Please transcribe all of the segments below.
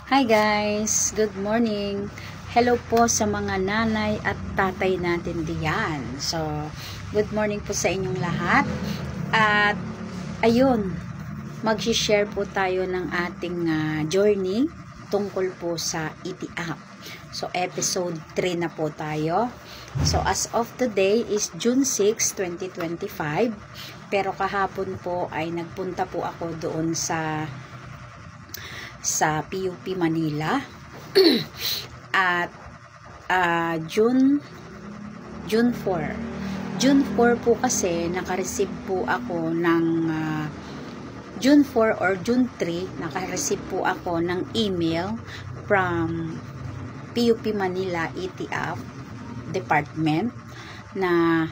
Hi guys! Good morning! Hello po sa mga nanay at tatay natin diyan. So, good morning po sa inyong lahat. At, ayun, mag-share po tayo ng ating journey tungkol po sa ET-App. So, episode 3 na po tayo. So, as of today is June 6, 2025. Pero kahapon po ay nagpunta po ako doon sa PUP Manila at June 4 po kasi naka-receive po ako ng June 4 or June 3 naka-receive po ako ng email from PUP Manila ET-App department na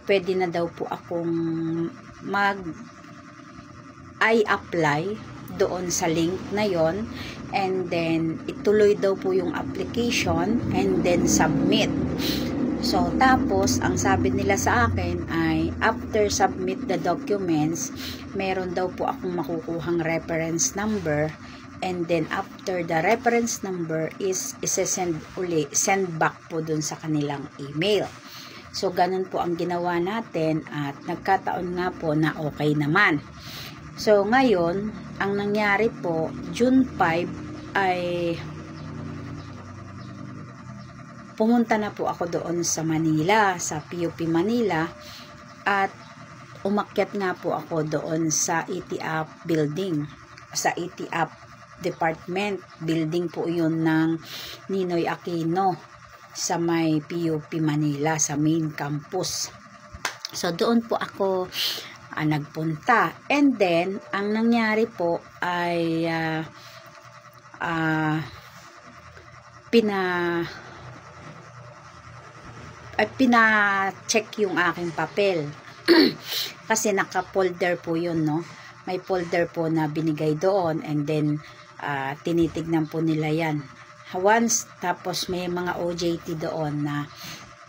pwede na daw po akong i-apply doon sa link na yon, and then ituloy daw po yung application and then submit. So tapos ang sabi nila sa akin ay after submit the documents, meron daw po akong makukuhang reference number, and then after the reference number is send back po dun sa kanilang email. So ganun po ang ginawa natin at nagkataon nga po na okay naman. So, ngayon, ang nangyari po, June 5 ay pumunta na po ako doon sa Manila, sa PUP Manila, at umakyat nga po ako doon sa ET-App building, sa ET-App department. Building po yun ng Ninoy Aquino sa may PUP Manila, sa main campus. So, doon po ako nagpunta. And then, ang nangyari po ay pina-check yung aking papel. Kasi naka-folder po yun, no? May folder po na binigay doon, and then tinitignan po nila yan. Once, tapos may mga OJT doon na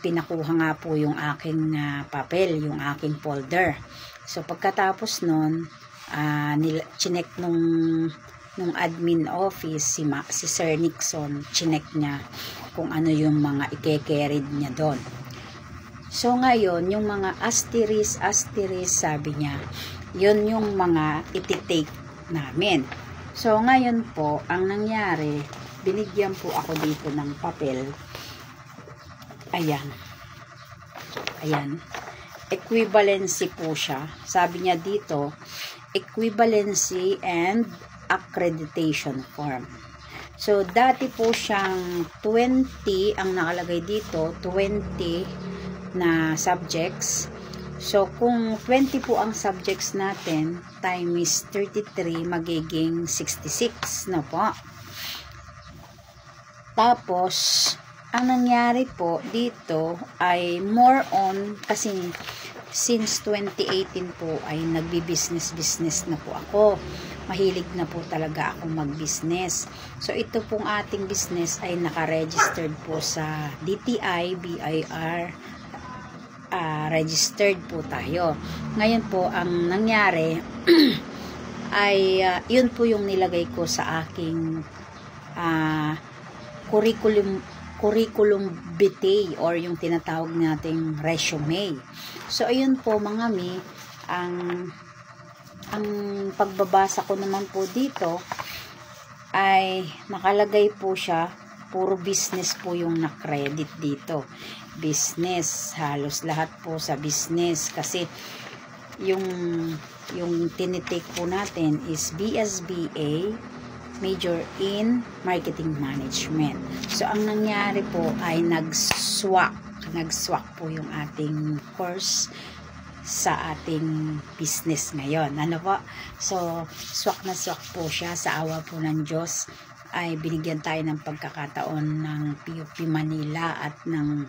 pinakuha nga po yung aking papel, yung aking folder. So, pagkatapos nun, chinek nung admin office, si Sir Nixon, chinek niya kung ano yung mga ike-carried niya doon. So, ngayon, yung mga asterisk, sabi niya, yun yung mga iti-take namin. So, ngayon po, ang nangyari, binigyan po ako dito ng papel. Ayan. Equivalency po siya. Sabi niya dito, equivalency and accreditation form. So, dati po siyang 20, ang nakalagay dito, 20 na subjects. So, kung 20 po ang subjects natin, time is 33, magiging 66 na po. Tapos, ang nangyari po dito ay more on, kasi since 2018 po ay nagbi-business na po ako. Mahilig na po talaga ako mag-business. So ito pong ating business ay naka-registered po sa DTI, BIR, registered po tayo. Ngayon po ang nangyari ay yun po yung nilagay ko sa aking curriculum vitae or yung tinatawag nating resume. So, ayun po mga mi, ang pagbabasa ko naman po dito ay nakalagay po siya, puro business po yung na-credit dito. Business, halos lahat po sa business kasi yung tinitake po natin is BSBA, major in marketing management. So, ang nangyari po ay nag-swak po yung ating course sa ating business ngayon. Ano po? So, swak po siya. Sa awa po ng Diyos ay binigyan tayo ng pagkakataon ng PUP Manila at ng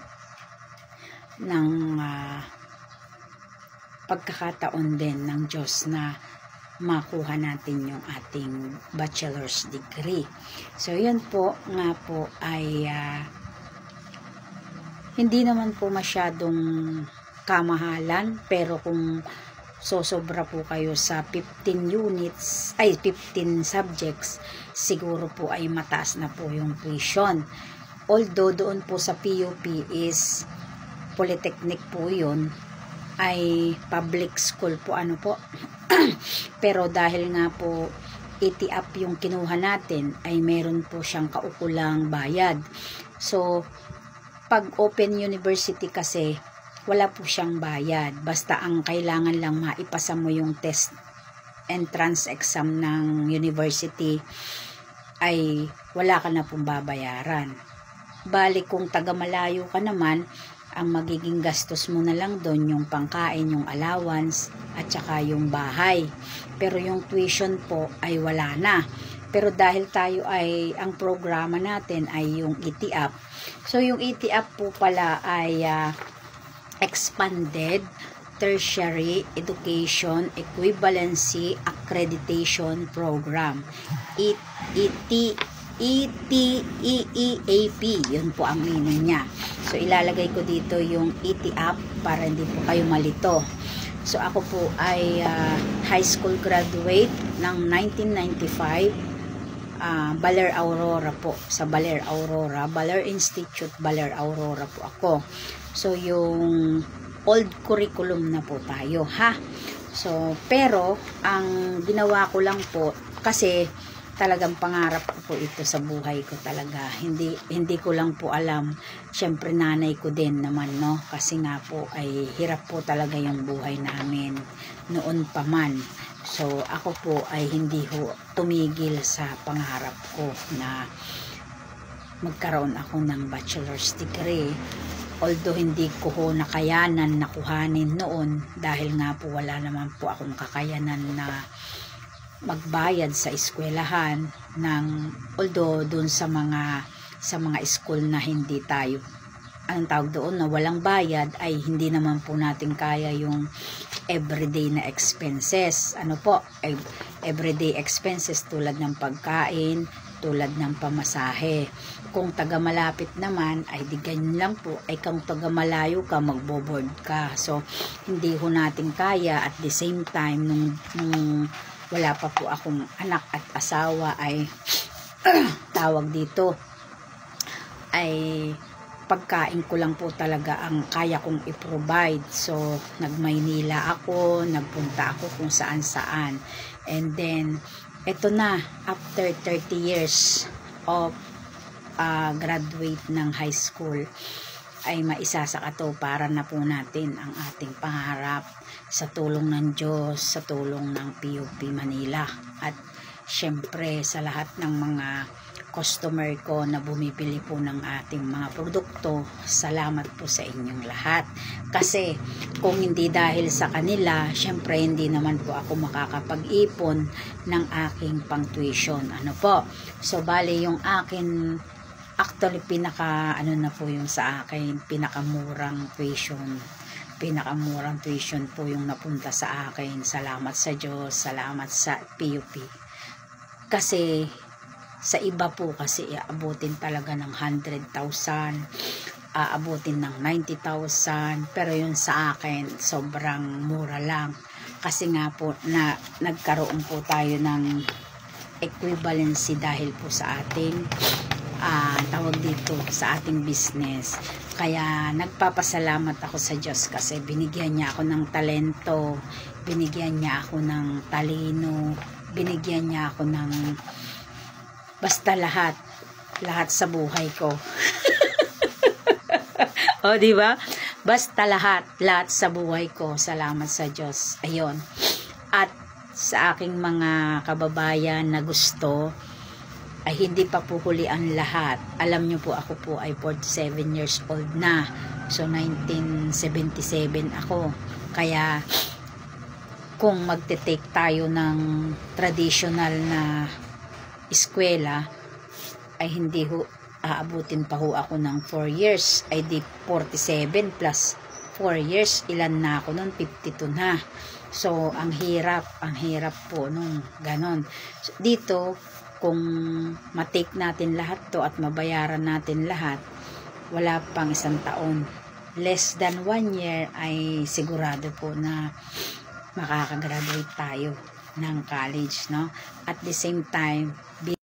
pagkakataon din ng Diyos na makuha natin yung ating bachelor's degree. So, yun po nga po ay hindi naman po masyadong kamahalan, pero kung sobra po kayo sa 15 units, ay 15 subjects, siguro po ay mataas na po yung tuition. Although doon po sa PUP is polytechnic po yun, ay public school po ano po. Pero dahil nga po ETAP yung kinuha natin, ay meron po siyang kaukulang bayad. So pag open university kasi wala po siyang bayad, basta ang kailangan lang maipasa mo yung test entrance exam ng university ay wala ka na pong babayaran. Bali kung taga malayo ka naman, ang magiging gastos mo na lang doon yung pangkain, yung allowance, at saka yung bahay. Pero yung tuition po ay wala na. Pero dahil tayo ay, ang programa natin ay yung ETAP. So yung ETAP po pala ay Expanded Tertiary Education Equivalency Accreditation Program. ETEAP, yun po ang meaning niya. So ilalagay ko dito yung ETAP para hindi po kayo malito. So ako po ay high school graduate ng 1995, Baler Aurora po, sa Baler Aurora, Baler Institute, Baler Aurora po ako. So yung old curriculum na po tayo, ha. So pero ang ginawa ko lang po, kasi talagang pangarap ko po ito sa buhay ko talaga. Hindi ko lang po alam. Syempre nanay ko din naman, no? Kasi nga po ay hirap po talaga yung buhay namin noon pa man. So ako po ay hindi ho tumigil sa pangarap ko na magkaroon ako ng bachelor's degree. Although hindi ko ho nakayanan na kuhanin noon dahil nga po wala naman po akong kakayanan na magbayad sa eskwelahan ng, although doon sa mga school na hindi tayo, anong tawag doon, na walang bayad, ay hindi naman po natin kaya yung everyday na expenses. Ano po, everyday expenses tulad ng pagkain, tulad ng pamasahe. Kung taga malapit naman ay di ganyan lang po, ay kung taga malayo ka, magbo-board ka. So hindi ho natin kaya. At the same time nung wala pa po akong anak at asawa ay tawag dito ay pagkain ko lang po talaga ang kaya kong i-provide. So nag-Maynila ako, nagpunta ako kung saan-saan, and then eto na, after 30 years of graduate ng high school, ay maisasakatuparan na po natin ang ating pangarap sa tulong ng Diyos, sa tulong ng PUP Manila, at syempre sa lahat ng mga customer ko na bumibili po ng ating mga produkto. Salamat po sa inyong lahat. Kasi kung hindi dahil sa kanila, syempre hindi naman po ako makakapag-ipon ng aking pang-tuition. Ano po? So bali yung akin, actually ano na po yung sa akin, pinakamurang tuition po yung napunta sa akin. Salamat sa Diyos, salamat sa PUP. Kasi sa iba po kasi aabutin talaga ng 100,000, aabutin ng 90,000, pero yun sa akin sobrang mura lang. Kasi nga po na nagkaroon po tayo ng equivalency dahil po sa ating tawag dito, sa ating business. Kaya nagpapasalamat ako sa Diyos kasi binigyan niya ako ng talento, binigyan niya ako ng talino, binigyan niya ako ng basta lahat sa buhay ko. O di ba? Basta lahat sa buhay ko. Salamat sa Diyos. Ayun. At sa aking mga kababayan na gusto, ay hindi pa po huli ang lahat. Alam nyo po, ako po ay 47 years old na. So 1977 ako. Kaya kung magte-take tayo ng traditional na eskwela, ay hindi ho aabutin pa ho ako ng 4 years, ay di 47 plus 4 years, ilan na ako nun, 52 na. So ang hirap po nung ganon. So, dito kung matake natin lahat to at mabayaran natin lahat, wala pang 1 taon, less than 1 year, ay sigurado po na makakagraduate tayo ng college, no? At the same time,